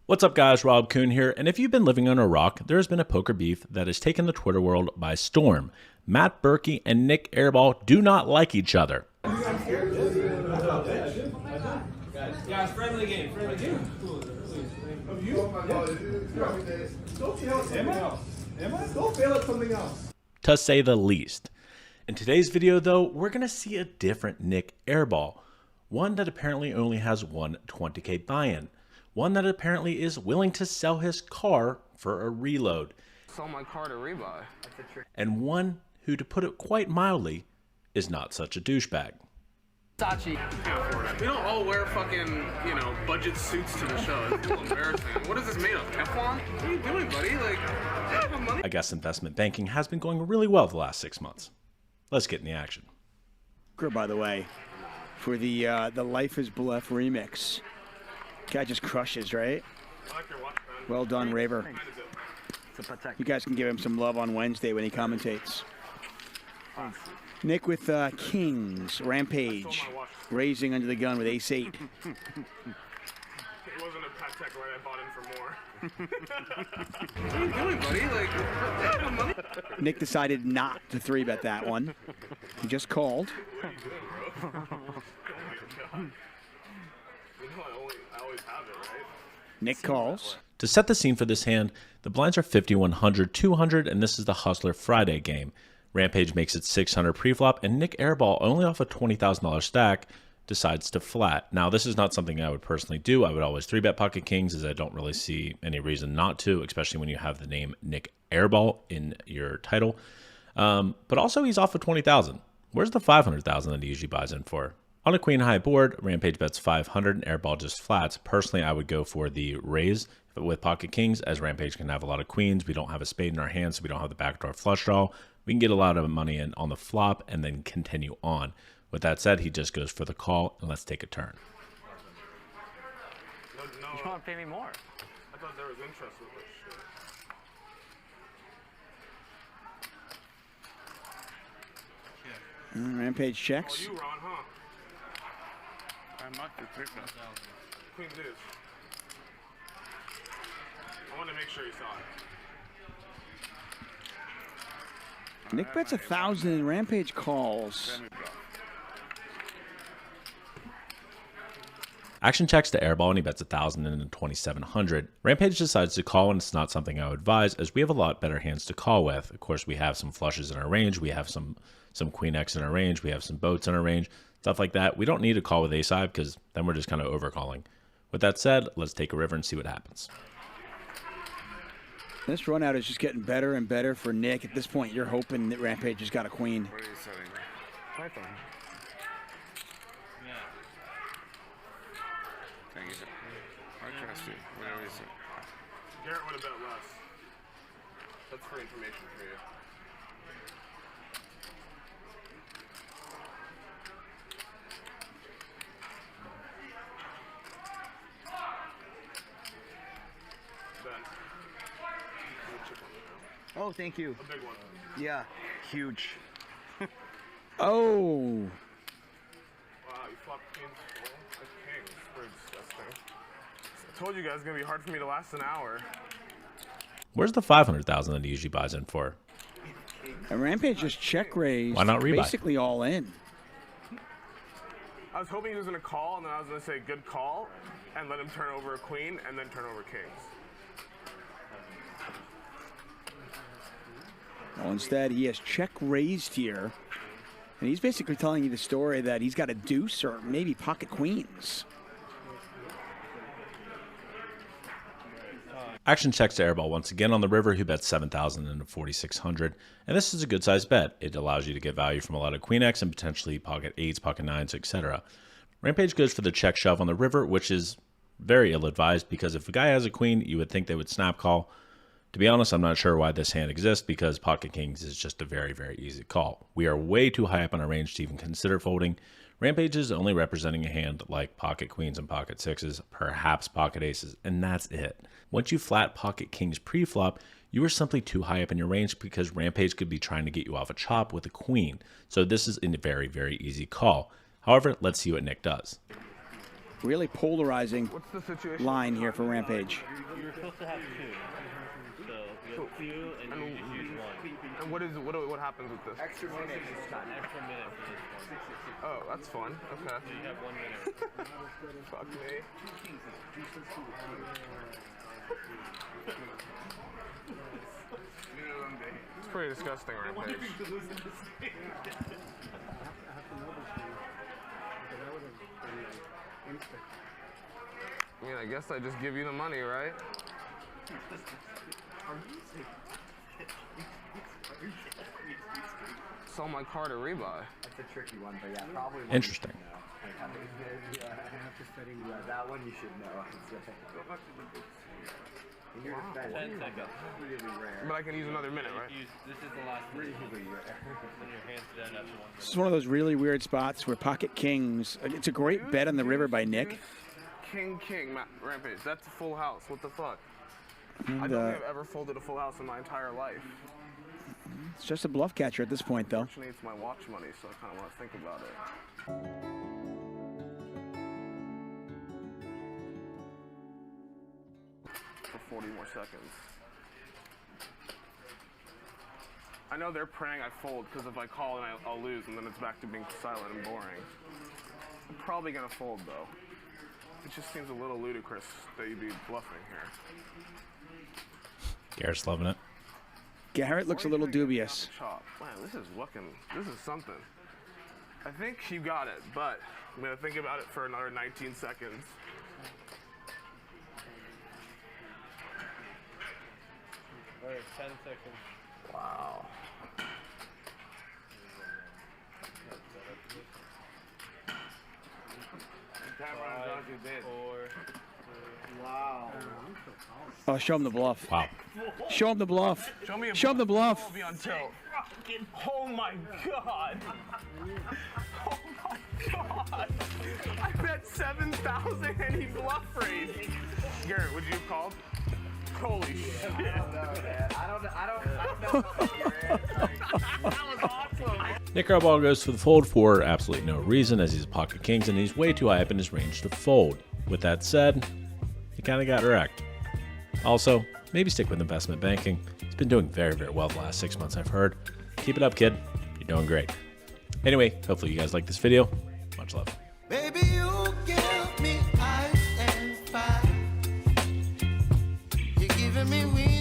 What's up guys, Rob Kuhn here, and if you've been living on a rock, there has been a poker beef that has taken the Twitter world by storm. Matt Berkey and Nick Airball do not like each other. Yeah, it's friendly game. Friendly game. Of you? Don't you know something else? Am I? Go fail at something else. To say the least. In today's video though, we're going to see a different Nick Airball. One that apparently only has one 20k buy-in. One that apparently is willing to sell his car for a reload. Sell my car to rebuy. And one who, to put it quite mildly, is not such a douchebag. Sachi. We don't all wear fucking, budget suits to the show. It's a little embarrassing. What is this made of? Teflon? What are you doing, buddy? Like, I have money. I guess investment banking has been going really well the last 6 months. Let's get in the action. By the way, for the Life is Bluff remix. Guy just crushes, right? Well done, Raver. You guys can give him some love on Wednesday when he commentates. Nick with Kings, Rampage, raising under the gun with ace-8. It wasn't a Patek, right? I bought in for more. What are you doing, buddy? Like, I have money. Nick decided not to 3-bet that one. He just called. What are you doing, bro? I always have it, right? Nick calls. To set the scene for this hand, the blinds are 5100, 200, and this is the Hustler Friday game. Rampage makes it 600 pre-flop, and Nick Airball, only off a $20,000 stack, decides to flat. Now, this is not something I would personally do. I would always 3-bet pocket kings, as I don't really see any reason not to, especially when you have the name Nick Airball in your title. But also, he's off of 20,000. Where's the 500,000 that he usually buys in for? On a queen high board, Rampage bets 500 and Airball just flats. Personally, I would go for the raise with pocket kings, as Rampage can have a lot of queens. We don't have a spade in our hands, so we don't have the backdoor flush draw. We can get a lot of money in on the flop and then continue on. With that said, he just goes for the call, and let's take a turn. You want to pay me more? I thought there was interest with this shit. Rampage Oh, checks. you, Ron, huh? I'm not the trick. Queen deuce. I wanted to make sure you saw it. Nick bets 1,000 and Rampage calls. Action checks to Airball, and he bets 1,000 and 2,700. Rampage decides to call, and it's not something I would advise, as we have a lot better hands to call with. Of course, we have some flushes in our range. We have some queen X in our range. We have some boats in our range. Stuff like that. We don't need to call with ace-high because then we're just kind of overcalling. With that said, let's take a river and see what happens. This run out is just getting better and better for Nick. At this point, you're hoping that Rampage has got a queen. What are you setting? Python. Yeah. Thank you. I trust you. Whatever you say. Garrett would have bet less. That's for information for you. Oh, thank you. A big one. Yeah, huge. Oh. Wow, you flopped queen. That's king. That's pretty disgusting. I told you guys it's going to be hard for me to last an hour. Where's the 500,000 that he usually buys in for? And Rampage just check raised. Why not rebuy? Basically all in. I was hoping he was going to call, and then I was going to say good call, and let him turn over a queen, and then turn over kings. Well, instead, he has check raised here. And he's basically telling you the story that he's got a deuce or maybe pocket queens. Action checks to Airball once again on the river, who bets 7,000 and 4,600. And this is a good sized bet. It allows you to get value from a lot of queen X and potentially pocket 8s, pocket 9s, etc. Rampage goes for the check shove on the river, which is very ill advised because if a guy has a queen, you would think they would snap call. To be honest, I'm not sure why this hand exists because pocket kings is just a very, very easy call. We are way too high up on our range to even consider folding. Rampage is only representing a hand like pocket queens and pocket 6s, perhaps pocket aces, and that's it. Once you flat pocket kings pre-flop, you are simply too high up in your range because Rampage could be trying to get you off a chop with a queen. So this is a very, very easy call. However, let's see what Nick does. Really polarizing What's the situation? line here for Rampage. You were supposed to have two. So you have two, and you just use one. And what happens with this? Extra minute for this one. Oh, that's fun. Okay. So you have 1 minute. Fuck me. It's pretty disgusting, Rampage. I mean, I guess I just give you the money, right? Sell my car to rebuy. That's a tricky one, but yeah, probably. Interesting. That one you should know. In your defense, 10 seconds. really rare. But I can use another minute, right? This is the last minute. Then your hands dead after 1 minute. This is one of those really weird spots where pocket kings. It's a great bet on the river by Nick. King, Rampage. That's a full house. What the fuck? I And, don't think I've ever folded a full house in my entire life. it's just a bluff catcher at this point, though. Actually, it's my watch money, so I kind of want to think about it. For 40 more seconds. I know they're praying I fold because if I call and I'll lose, and then it's back to being silent and boring. I'm probably gonna fold though. It just seems a little ludicrous that you'd be bluffing here. Garrett's loving it. Garrett looks a little dubious. Chop. Man, this is something. I think you got it, but I'm gonna think about it for another 19 seconds. All right, 10 seconds. Wow. Oh, show him the bluff. Wow. Show him the bluff. Show him the bluff. I'll be on tilt. Oh my god. Oh my god. I bet 7,000 and he bluff raised. Garrett, would you have called? Holy shit. I don't know. That was awesome. Nick Airball goes for the fold for absolutely no reason, as he's a pocket kings and he's way too high up in his range to fold. With that said, he kind of got wrecked. Also, maybe stick with investment banking. He's been doing very, very well the last 6 months, I've heard. Keep it up, kid. You're doing great. Anyway, hopefully you guys like this video. Much love. Baby, you give me ice and fire. You're giving me wings.